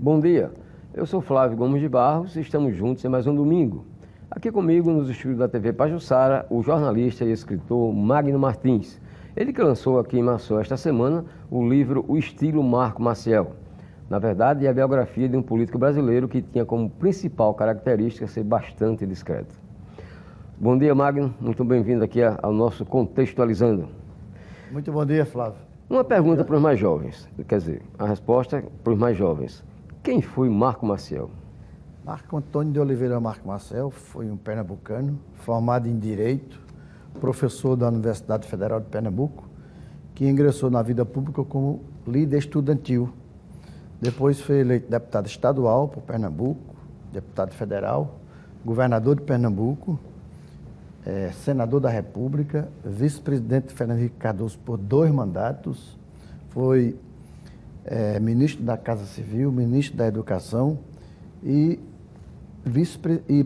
Bom dia, eu sou Flávio Gomes de Barros e estamos juntos em mais um domingo. Aqui comigo, nos estúdios da TV Pajuçara, o jornalista e escritor Magno Martins. Ele que lançou aqui em Maceió esta semana o livro O Estilo Marco Maciel. Na verdade, é a biografia de um político brasileiro que tinha como principal característica ser bastante discreto. Bom dia, Magno. Muito bem-vindo aqui ao nosso Contextualizando. Muito bom dia, Flávio. Uma pergunta para os mais jovens, quer dizer, a resposta para os mais jovens. Quem foi Marco Maciel? Marco Antônio de Oliveira Marco Maciel foi um pernambucano, formado em Direito, professor da Universidade Federal de Pernambuco, que ingressou na vida pública como líder estudantil. Depois foi eleito deputado estadual por Pernambuco, deputado federal, governador de Pernambuco, senador da República, vice-presidente de Fernando Henrique Cardoso por 2 mandatos, foi ministro da Casa Civil, ministro da Educação e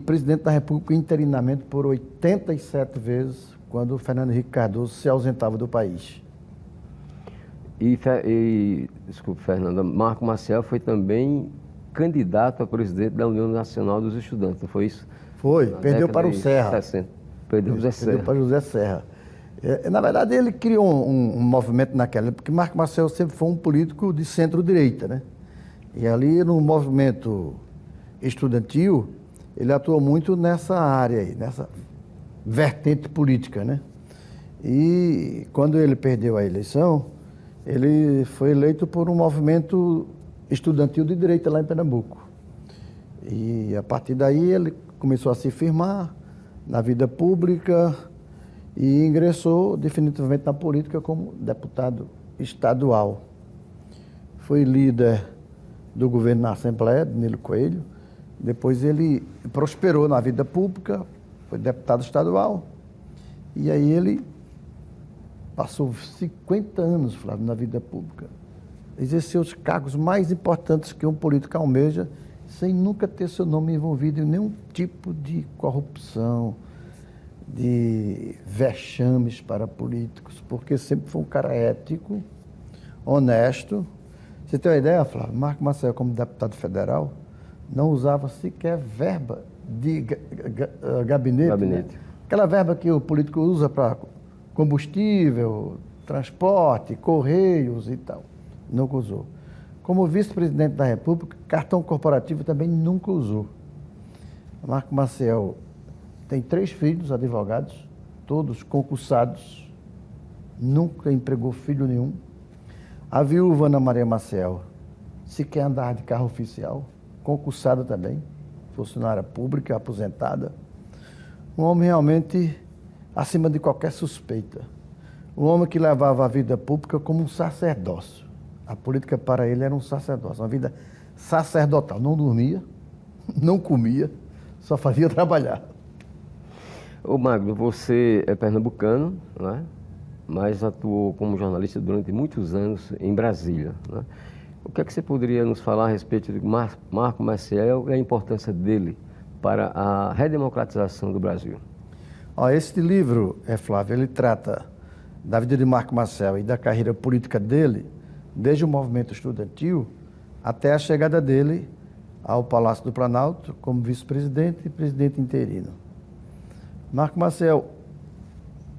presidente da República interinamente por 87 vezes, quando o Fernando Henrique Cardoso se ausentava do país. Desculpe, Fernanda, Marco Maciel foi também candidato a presidente da União Nacional dos Estudantes, não foi isso? Foi, perdeu para o Serra. 60. Perdeu para José Serra. Na verdade, ele criou um movimento naquela época, porque Marco Maciel sempre foi um político de centro-direita, né? E ali no movimento estudantil, ele atuou muito nessa área aí, nessa vertente política, né? E quando ele perdeu a eleição, ele foi eleito por um movimento estudantil de direita lá em Pernambuco. E a partir daí ele começou a se firmar na vida pública e ingressou definitivamente na política como deputado estadual. Foi líder do governo na Assembleia, de Nilo Coelho. Depois ele prosperou na vida pública, foi deputado estadual. E aí ele passou 50 anos, Flávio, na vida pública. Exerceu os cargos mais importantes que um político almeja, sem nunca ter seu nome envolvido em nenhum tipo de corrupção, de vexames para políticos, porque sempre foi um cara ético, honesto. Você tem uma ideia, Flávio? Marco Maciel, como deputado federal, não usava sequer verba de gabinete. Né? Aquela verba que o político usa para combustível, transporte, correios e tal. Nunca usou. Como vice-presidente da República, cartão corporativo também nunca usou. Marco Maciel tem 3 filhos advogados, todos concursados, nunca empregou filho nenhum. A viúva Ana Maria Maciel sequer andava de carro oficial, concursada também, funcionária pública, aposentada. Um homem realmente acima de qualquer suspeita. Um homem que levava a vida pública como um sacerdócio. A política para ele era um sacerdócio, uma vida sacerdotal. Não dormia, não comia, só fazia trabalhar. Ô Magno, você é pernambucano, né? Mas atuou como jornalista durante muitos anos em Brasília, né? O que é que você poderia nos falar a respeito de Marco Maciel e a importância dele para a redemocratização do Brasil? Este livro, Flávio, ele trata da vida de Marco Maciel e da carreira política dele, desde o movimento estudantil até a chegada dele ao Palácio do Planalto como vice-presidente e presidente interino. Marco Maciel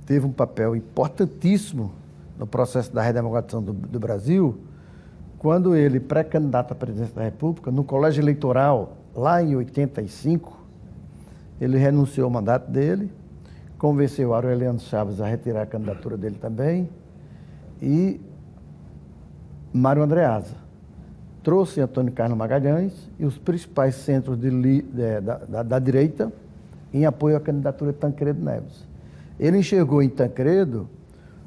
teve um papel importantíssimo no processo da redemocratização do Brasil, quando ele, pré-candidato à presidência da República, no colégio eleitoral, lá em 85, ele renunciou ao mandato dele, convenceu Aureliano Chaves a retirar a candidatura dele também, e Mário Andreasa trouxe Antônio Carlos Magalhães e os principais centros da direita em apoio à candidatura de Tancredo Neves. Ele enxergou em Tancredo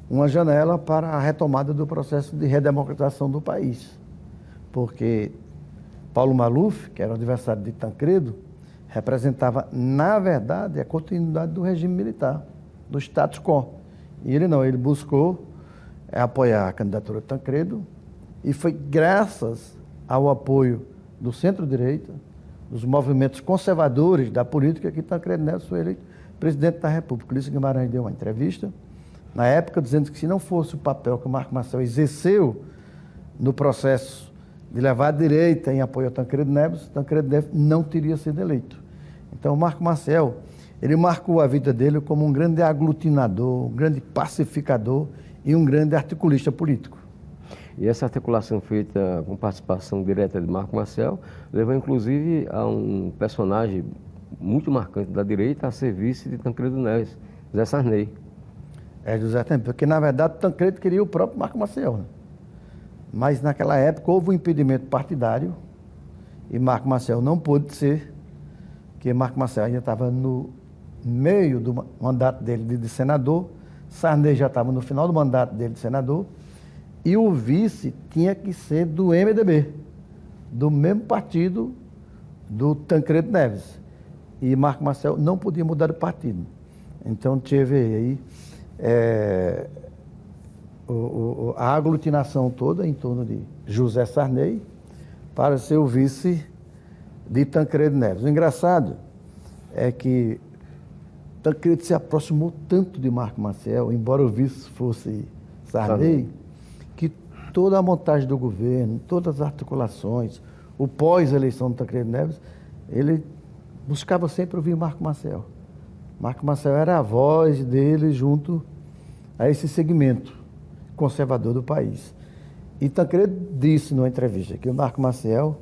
uma janela para a retomada do processo de redemocratização do país, porque Paulo Maluf, que era o adversário de Tancredo, representava, na verdade, a continuidade do regime militar, do status quo. E ele não, ele buscou apoiar a candidatura de Tancredo, e foi graças ao apoio do centro-direita, dos movimentos conservadores da política, que Tancredo Neves foi eleito presidente da República. Ulisses Guimarães deu uma entrevista, na época, dizendo que se não fosse o papel que o Marco Maciel exerceu no processo de levar a direita em apoio a Tancredo Neves não teria sido eleito. Então, o Marco Maciel, ele marcou a vida dele como um grande aglutinador, um grande pacificador e um grande articulista político. E essa articulação feita com participação direta de Marco Maciel levou inclusive a um personagem muito marcante da direita a ser vice de Tancredo Neves, José Sarney. José Sarney, porque na verdade Tancredo queria o próprio Marco Maciel, né? Mas naquela época houve um impedimento partidário e Marco Maciel não pôde ser, porque Marco Maciel ainda estava no meio do mandato dele de senador, Sarney já estava no final do mandato dele de senador, e o vice tinha que ser do MDB, do mesmo partido do Tancredo Neves. E Marco Maciel não podia mudar de partido. Então teve aí a aglutinação toda em torno de José Sarney para ser o vice de Tancredo Neves. O engraçado é que Tancredo se aproximou tanto de Marco Maciel, embora o vice fosse Sarney, que toda a montagem do governo, todas as articulações, o pós-eleição de Tancredo Neves, ele buscava sempre ouvir Marco Maciel. Marco Maciel era a voz dele junto a esse segmento conservador do país. E Tancredo disse numa entrevista que o Marco Maciel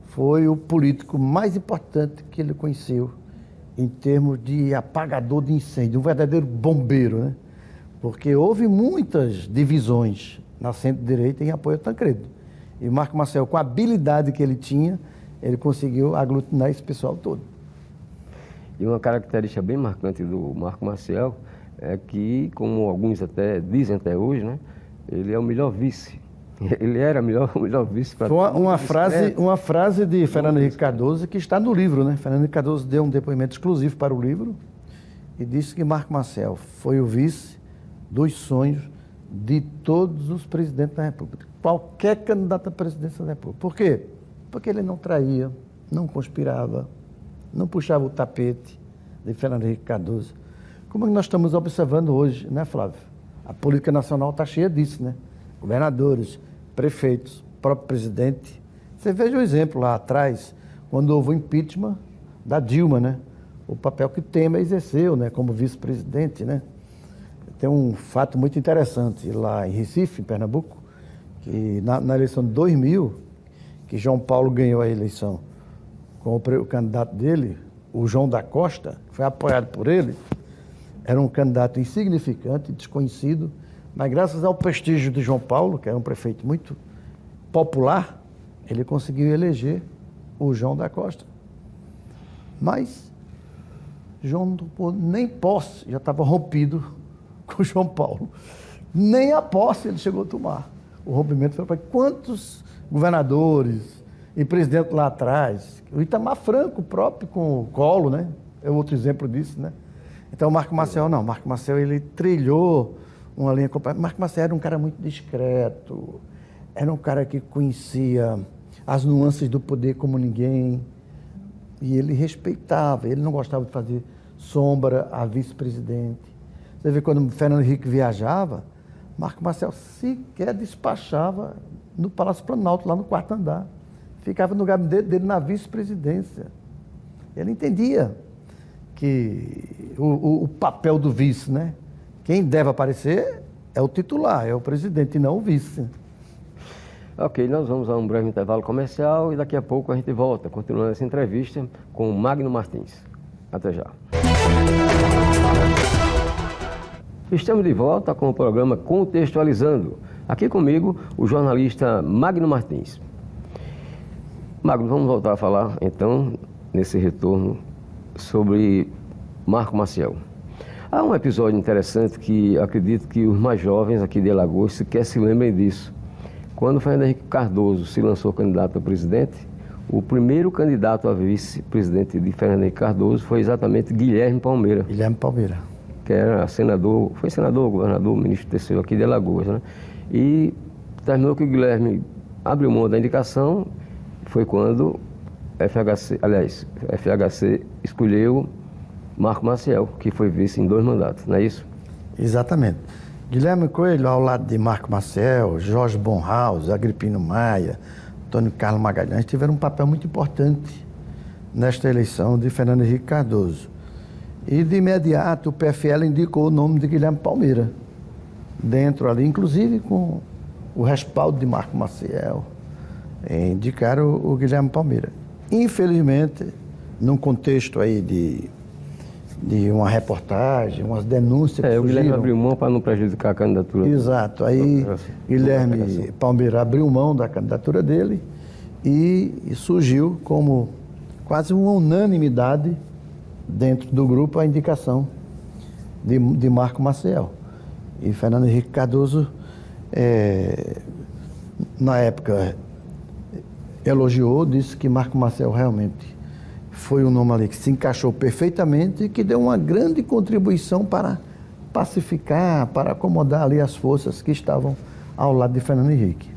foi o político mais importante que ele conheceu em termos de apagador de incêndio, um verdadeiro bombeiro, né? Porque houve muitas divisões na centro-direita em apoio a Tancredo. E Marco Maciel, com a habilidade que ele tinha, ele conseguiu aglutinar esse pessoal todo. E uma característica bem marcante do Marco Maciel é que, como alguns até dizem até hoje, né, ele é o melhor vice. Ele era o melhor vice para... Foi uma frase de Fernando Henrique Cardoso que está no livro, né? Fernando Henrique Cardoso deu um depoimento exclusivo para o livro e disse que Marco Maciel foi o vice dos sonhos de todos os presidentes da República. Qualquer candidato à presidência da República. Por quê? Porque ele não traía, não conspirava, não puxava o tapete de Fernando Henrique Cardoso. Como nós estamos observando hoje, né, Flávio? A política nacional está cheia disso, né? Governadores, prefeitos, próprio presidente. Você veja o exemplo lá atrás, quando houve o impeachment da Dilma, né? O papel que Temer exerceu, né, como vice-presidente, né? Tem um fato muito interessante lá em Recife, em Pernambuco, que na eleição de 2000, que João Paulo ganhou a eleição com o candidato dele, o João da Costa, que foi apoiado por ele, era um candidato insignificante, desconhecido, mas graças ao prestígio de João Paulo, que era um prefeito muito popular, ele conseguiu eleger o João da Costa. Mas João não tomou nem posse, já estava rompido com João Paulo. Nem a posse ele chegou a tomar. O rompimento foi para quantos governadores e presidentes lá atrás. O Itamar Franco próprio com o Collor, né? É outro exemplo disso, né? Então o Marco Maciel não. Marco Maciel, ele trilhou uma linha completa. Marco Maciel era um cara muito discreto, era um cara que conhecia as nuances do poder como ninguém, e ele respeitava, ele não gostava de fazer sombra a vice-presidente. Você vê quando o Fernando Henrique viajava, Marco Maciel sequer despachava no Palácio Planalto, lá no quarto andar. Ficava no gabinete dele na vice-presidência. Ele entendia que o papel do vice, né? Quem deve aparecer é o titular, é o presidente e não o vice. Ok, nós vamos a um breve intervalo comercial e daqui a pouco a gente volta, continuando essa entrevista com o Magno Martins. Até já. Estamos de volta com o programa Contextualizando. Aqui comigo, o jornalista Magno Martins. Magno, vamos voltar a falar, então, nesse retorno, sobre Marco Maciel. Há um episódio interessante que acredito que os mais jovens aqui de Alagoas sequer se lembrem disso. Quando Fernando Henrique Cardoso se lançou candidato a presidente, o primeiro candidato a vice-presidente de Fernando Henrique Cardoso foi exatamente Guilherme Palmeira. Guilherme Palmeira. Que era senador, foi senador, governador, ministro do TCU aqui de Alagoas, né? E terminou que o Guilherme abriu mão da indicação, foi quando FHC escolheu Marco Maciel, que foi vice em 2 mandatos, não é isso? Exatamente. Guilherme Coelho, ao lado de Marco Maciel, Jorge Bonhaus, Agripino Maia, Antônio Carlos Magalhães tiveram um papel muito importante nesta eleição de Fernando Henrique Cardoso. E de imediato o PFL indicou o nome de Guilherme Palmeira, dentro ali, inclusive com o respaldo de Marco Maciel, indicaram o Guilherme Palmeira. Infelizmente, num contexto aí de uma reportagem, umas denúncias que o Guilherme surgiram. abriu mão para não prejudicar a candidatura. Exato, aí Guilherme Palmeira abriu mão da candidatura dele e surgiu como quase uma unanimidade dentro do grupo a indicação de Marco Maciel. E Fernando Henrique Cardoso, na época, elogiou, disse que Marco Maciel realmente foi um nome ali que se encaixou perfeitamente e que deu uma grande contribuição para pacificar, para acomodar ali as forças que estavam ao lado de Fernando Henrique.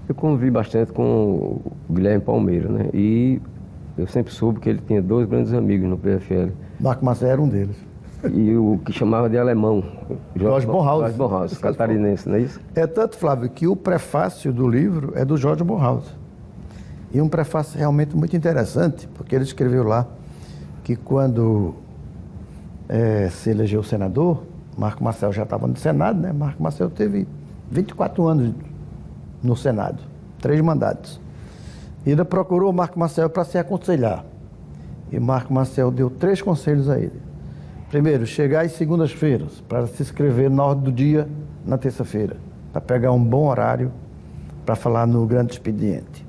Eu convivi bastante com o Guilherme Palmeira, né? E eu sempre soube que ele tinha 2 grandes amigos no PFL. Marco Maciel era um deles. E o que chamava de alemão, Jorge Bornhaus. Jorge Bornhaus, catarinense, não é isso? É tanto, Flávio, que o prefácio do livro é do Jorge Bornhaus. E um prefácio realmente muito interessante, porque ele escreveu lá que quando se elegeu senador, Marco Maciel já estava no Senado, né? Marco Maciel teve 24 anos no Senado, 3 mandatos. E ele procurou Marco Maciel para se aconselhar. E Marco Maciel deu 3 conselhos a ele. Primeiro, chegar às segundas-feiras para se inscrever na ordem do dia na terça-feira, para pegar um bom horário para falar no grande expediente.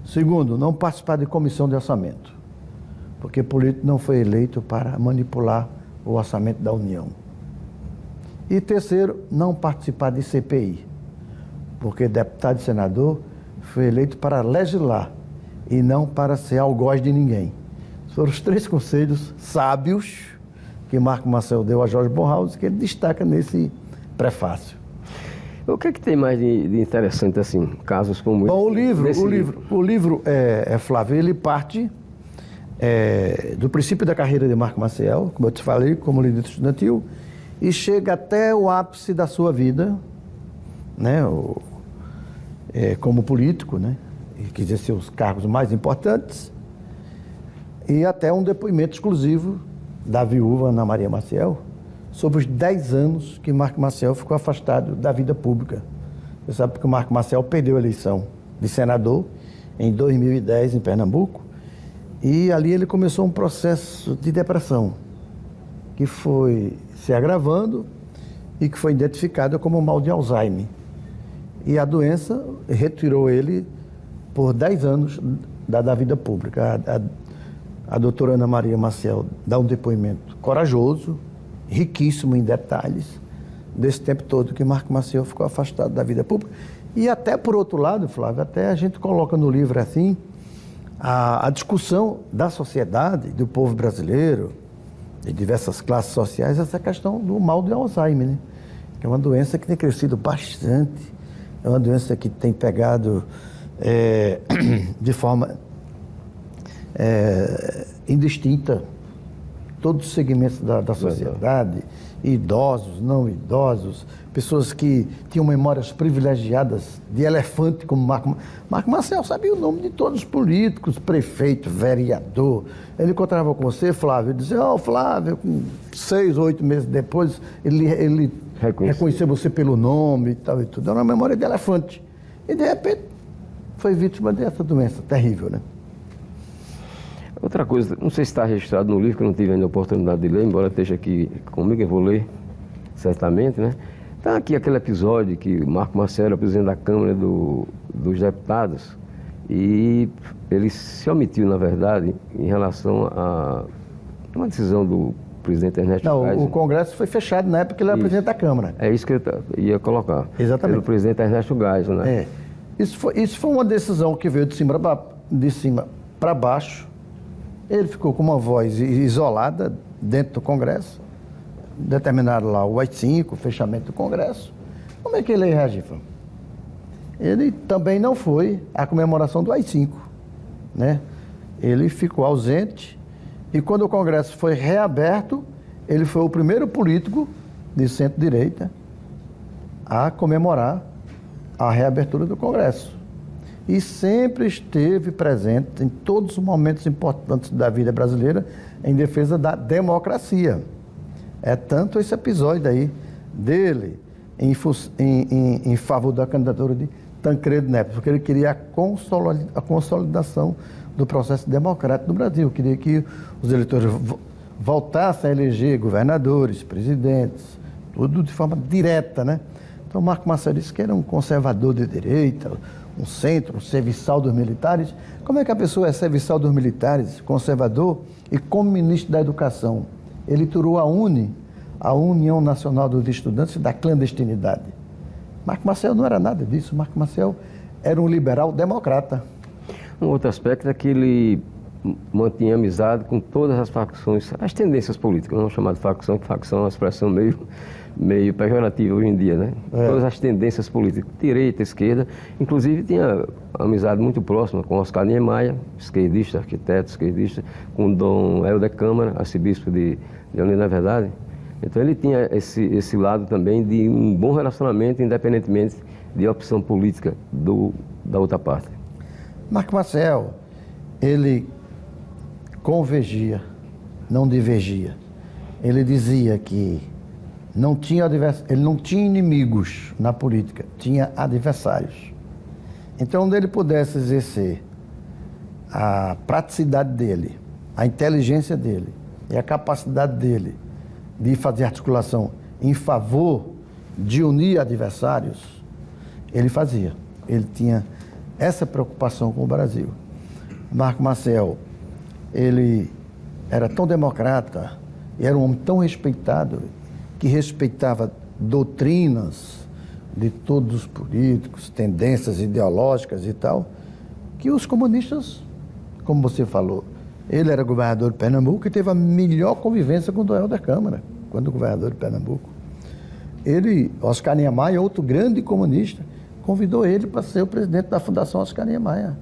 Segundo, não participar de comissão de orçamento, porque político não foi eleito para manipular o orçamento da União. E terceiro, não participar de CPI, porque deputado e senador foi eleito para legislar e não para ser algoz de ninguém. Foram os 3 conselhos sábios que Marco Maciel deu a Jorge Bornhaus, que ele destaca nesse prefácio. O que é que tem mais de interessante, assim, casos como esse? Bom, o livro, Flávio, ele parte do princípio da carreira de Marco Maciel, como eu te falei, como líder estudantil, e chega até o ápice da sua vida, né, como político, né, que exerceu os cargos mais importantes, e até um depoimento exclusivo da viúva Ana Maria Maciel, sobre os 10 anos que Marco Maciel ficou afastado da vida pública. Você sabe que o Marco Maciel perdeu a eleição de senador em 2010 em Pernambuco, e ali ele começou um processo de depressão, que foi se agravando e que foi identificado como mal de Alzheimer. E a doença retirou ele por 10 anos da vida pública. A doutora Ana Maria Maciel dá um depoimento corajoso, riquíssimo em detalhes, desse tempo todo que Marco Maciel ficou afastado da vida pública. E até por outro lado, Flávio, até a gente coloca no livro assim, a discussão da sociedade, do povo brasileiro, de diversas classes sociais, essa questão do mal de Alzheimer, né? Que é uma doença que tem crescido bastante, é uma doença que tem pegado de forma indistinta todos os segmentos da sociedade, idosos, não idosos, pessoas que tinham memórias privilegiadas de elefante, como Marco Maciel sabia o nome de todos os políticos, prefeito, vereador. Ele encontrava com você, Flávio, e dizia, Flávio, com 6 ou 8 meses depois, ele reconheceu você pelo nome e tal e tudo. Era uma memória de elefante. E, de repente, foi vítima dessa doença terrível, né? Outra coisa, não sei se está registrado no livro, que eu não tive ainda a oportunidade de ler, embora esteja aqui comigo, eu vou ler, certamente, né? Está aqui aquele episódio que Marco Maciel era presidente da Câmara dos Deputados e ele se omitiu, na verdade, em relação a uma decisão do presidente Ernesto Geisel. Não, o Congresso foi fechado na época que ele era presidente da Câmara. É isso que eu ia colocar. Exatamente. Pelo presidente Ernesto Geisel, né? Isso foi uma decisão que veio de cima para baixo. Ele ficou com uma voz isolada dentro do Congresso, determinaram lá o AI-5, o fechamento do Congresso. Como é que ele ia reagir? Ele também não foi à comemoração do AI-5, né? Ele ficou ausente e quando o Congresso foi reaberto, ele foi o primeiro político de centro-direita a comemorar a reabertura do Congresso. e sempre esteve presente em todos os momentos importantes da vida brasileira em defesa da democracia. É tanto esse episódio aí dele em favor da candidatura de Tancredo Neves, porque ele queria a consolidação do processo democrático no Brasil, queria que os eleitores voltassem a eleger governadores, presidentes, tudo de forma direta, né? Então, Marco Marcel disse que era um conservador de direita, um centro, um serviçal dos militares. Como é que a pessoa é serviçal dos militares, conservador e como ministro da Educação? Ele tirou a União Nacional dos Estudantes da clandestinidade. Marco Marcel não era nada disso. Marco Marcel era um liberal democrata. Um outro aspecto é que ele mantinha amizade com todas as facções, as tendências políticas, não chamar de facção, que facção é uma expressão meio pejorativa hoje em dia, né? Todas as tendências políticas, direita, esquerda, inclusive tinha amizade muito próxima com Oscar Niemeyer, esquerdista, arquiteto, esquerdista, com Dom Helder Câmara, arcebispo de Olinda, na verdade. Então ele tinha esse lado também de um bom relacionamento, independentemente de opção política da outra parte. Marco Marcel, ele convergia, não divergia. Ele dizia que ele não tinha inimigos na política, tinha adversários. Então, onde ele pudesse exercer a praticidade dele, a inteligência dele e a capacidade dele de fazer articulação em favor de unir adversários, ele fazia. Ele tinha essa preocupação com o Brasil. Marco Marcel, ele era tão democrata e era um homem tão respeitado, que respeitava doutrinas de todos os políticos, tendências ideológicas e tal, que os comunistas, como você falou, ele era governador de Pernambuco e teve a melhor convivência com o Dom Helder Câmara, quando governador de Pernambuco. Oscar Niemeyer, outro grande comunista, convidou ele para ser o presidente da Fundação Oscar Niemeyer.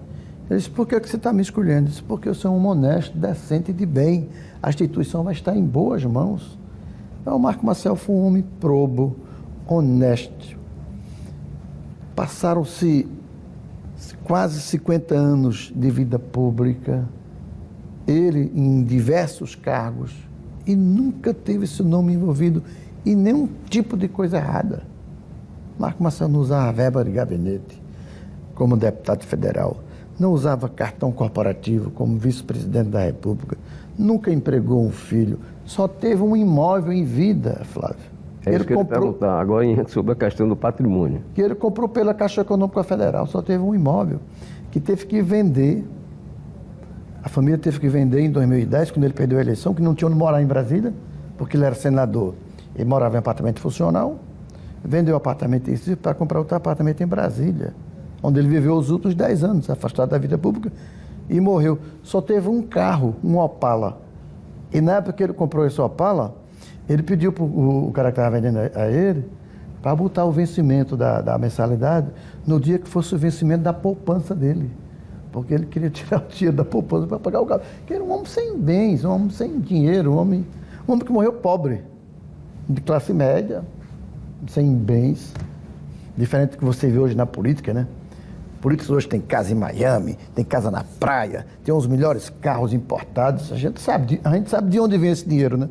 Ele disse: por que você está me escolhendo? Ele disse: porque eu sou um homem honesto, decente e de bem. A instituição vai estar em boas mãos. Então, o Marco Marcel foi um homem probo, honesto. Passaram-se quase 50 anos de vida pública, ele em diversos cargos, e nunca teve seu nome envolvido em nenhum tipo de coisa errada. Marco Marcel não usava verba de gabinete como deputado federal, não usava cartão corporativo como vice-presidente da República, nunca empregou um filho, só teve um imóvel em vida, Flávio. Ele comprou, perguntar agora sobre a questão do patrimônio. Que ele comprou pela Caixa Econômica Federal, só teve um imóvel que teve que vender. A família teve que vender em 2010, quando ele perdeu a eleição, que não tinha onde morar em Brasília, porque ele era senador. Ele morava em apartamento funcional, vendeu o apartamento em Recife para comprar outro apartamento em Brasília, onde ele viveu os últimos 10 anos, afastado da vida pública, e morreu. Só teve um carro, um Opala. E na época que ele comprou esse Opala, ele pediu para o cara que estava vendendo a ele para botar o vencimento da mensalidade no dia que fosse o vencimento da poupança dele. Porque ele queria tirar o dinheiro da poupança para pagar o carro. Porque era um homem sem bens, um homem sem dinheiro, um homem que morreu pobre, de classe média, sem bens. Diferente do que você vê hoje na política, né? Políticos hoje têm casa em Miami, tem casa na praia, tem os melhores carros importados. A gente sabe de onde vem esse dinheiro, né?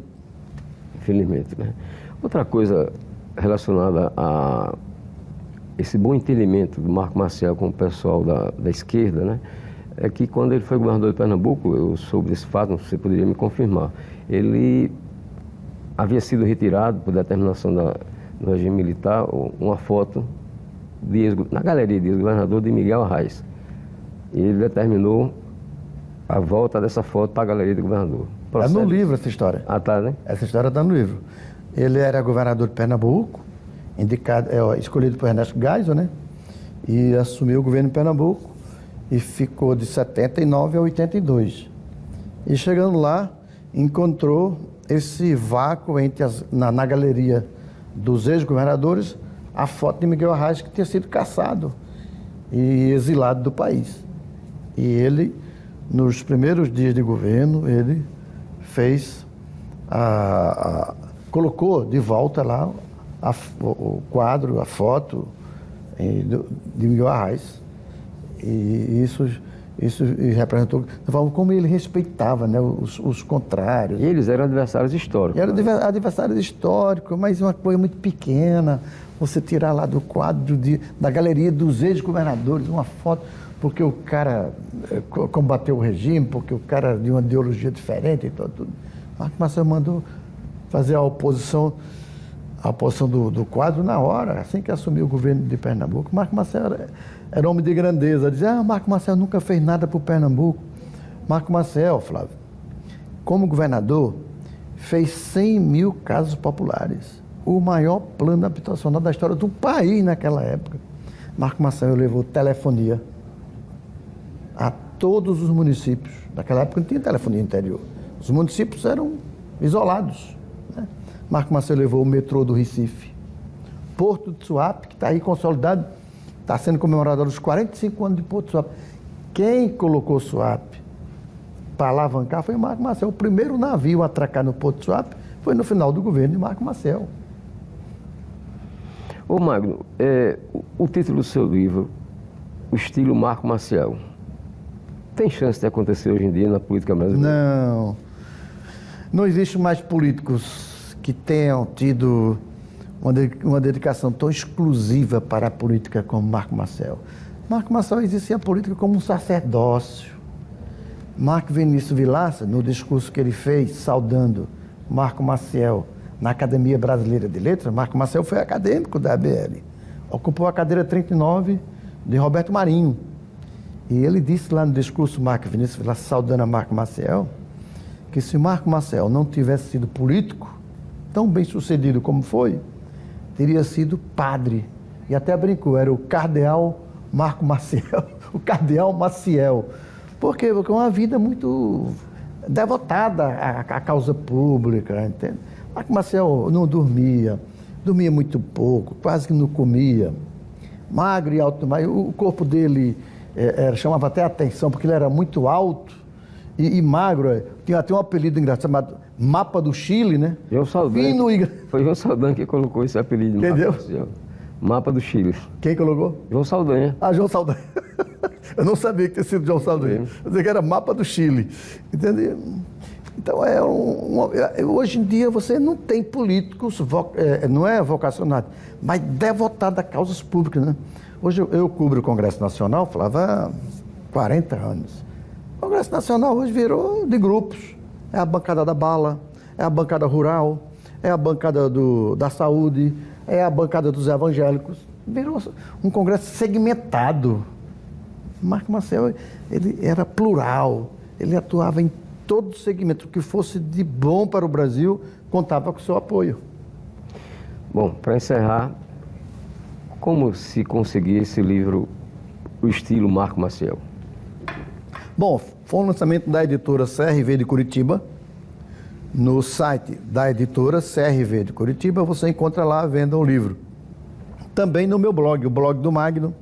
Infelizmente, né? Outra coisa relacionada a esse bom entendimento do Marco Marcel com o pessoal da esquerda, né? É que quando ele foi governador de Pernambuco, eu soube desse fato, não sei se você poderia me confirmar, ele havia sido retirado por determinação do regime militar uma foto na galeria de ex-governador de Miguel Arraes. E ele determinou a volta dessa foto para a galeria do governador. Está no livro essa história. Ah, tá, né? Essa história está no livro. Ele era governador de Pernambuco, escolhido por Ernesto Geisel, né? E assumiu o governo de Pernambuco e ficou de 79 a 82. E chegando lá, encontrou esse vácuo na galeria dos ex-governadores, a foto de Miguel Arraes, que tinha sido cassado e exilado do país. E ele, nos primeiros dias de governo, ele fez colocou de volta lá o quadro, a foto de Miguel Arraes. E isso representou como ele respeitava, né, os contrários. Eles eram adversários históricos. Eram adversários históricos, mas uma coisa muito pequena. Você tirar lá do quadro da galeria dos ex-governadores uma foto, porque o cara combateu o regime, porque o cara era de uma ideologia diferente e tudo. Marco Marcel mandou fazer a oposição do quadro na hora, assim que assumiu o governo de Pernambuco. Marco Marcel era homem de grandeza. Dizia, Marco Marcel nunca fez nada para o Pernambuco. Marco Marcel, Flávio, como governador, fez 100 mil casas populares. O maior plano habitacional da história do país naquela época. Marco Marcel levou telefonia a todos os municípios. Naquela época não tinha telefonia interior. Os municípios eram isolados, né? Marco Marcel levou o metrô do Recife. Porto de Suape, que está aí consolidado, está sendo comemorado os 45 anos de Porto de Suape. Quem colocou Suape para alavancar foi o Marco Marcel. O primeiro navio a atracar no Porto de Suape foi no final do governo de Marco Marcel. Ô Magno, o título do seu livro, O Estilo Marco Marcel, tem chance de acontecer hoje em dia na política brasileira? Não existe mais políticos que tenham tido uma dedicação tão exclusiva para a política como Marco Marcel. Marco Marcel exercia a política como um sacerdócio. Marco Vinícius Vilaça, no discurso que ele fez, saudando Marco Marcel na Academia Brasileira de Letras, Marco Marcel foi acadêmico da ABL, ocupou a cadeira 39 de Roberto Marinho. E ele disse lá no discurso, Marco Vinícius Vilaça, saudando a Marco Marcel, que se Marco Marcel não tivesse sido político, tão bem sucedido como foi, teria sido padre. E até brincou, era o cardeal Marco Marcel, o cardeal Maciel. Por quê? Porque é uma vida muito devotada à causa pública, entende? Marco Marcel não dormia muito pouco, quase que não comia, magro e alto, mas o corpo dele chamava até atenção, porque ele era muito alto e magro. Tinha até um apelido engraçado chamado Mapa do Chile, né? Foi João Saldanha que colocou esse apelido. Entendeu? Mapa do Chile. Quem colocou? João Saldanha. Ah, João Saldanha. Eu não sabia que tinha sido João Saldanha. Eu dizia que era Mapa do Chile. Entendeu? Então, hoje em dia você não tem políticos, não é vocacionado, mas devotado a causas públicas, né? Hoje eu cubro o Congresso Nacional, falava há 40 anos. O Congresso Nacional hoje virou de grupos. É a bancada da bala, é a bancada rural, é a bancada da saúde, é a bancada dos evangélicos. Virou um Congresso segmentado. Marco Marcel, ele era plural, ele atuava em todo segmento. O que fosse de bom para o Brasil, contava com o seu apoio. Bom, para encerrar, como se conseguir esse livro, O Estilo Marco Marcel? Bom, foi um lançamento da editora CRV de Curitiba. No site da editora CRV de Curitiba, você encontra lá a venda o livro. Também no meu blog, o blog do Magno,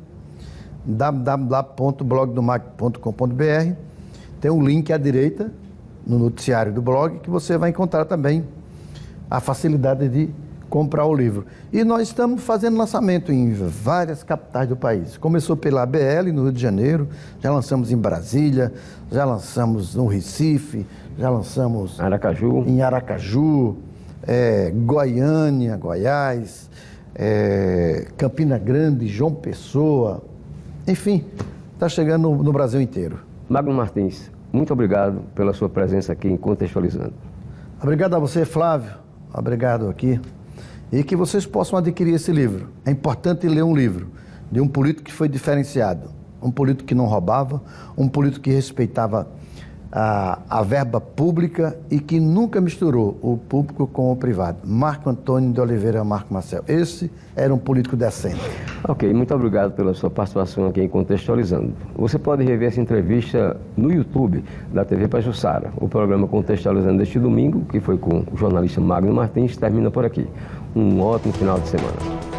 www.blogdomagno.com.br. Tem um link à direita, no noticiário do blog, que você vai encontrar também a facilidade de comprar o livro. E nós estamos fazendo lançamento em várias capitais do país. Começou pela ABL, no Rio de Janeiro, já lançamos em Brasília, já lançamos no Recife, já lançamos em Aracaju, Goiânia, Goiás, Campina Grande, João Pessoa, enfim, está chegando no Brasil inteiro. Magno Martins, muito obrigado pela sua presença aqui em Contextualizando. Obrigado a você, Flávio. Obrigado aqui. E que vocês possam adquirir esse livro. É importante ler um livro de um político que foi diferenciado, um político que não roubava, um político que respeitava a verba pública e que nunca misturou o público com o privado. Marco Antônio de Oliveira Marco Marcel. Esse era um político decente. Ok, muito obrigado pela sua participação aqui em Contextualizando. Você pode rever essa entrevista no YouTube da TV Pajuçara. O programa Contextualizando deste domingo, que foi com o jornalista Magno Martins, termina por aqui. Um ótimo final de semana.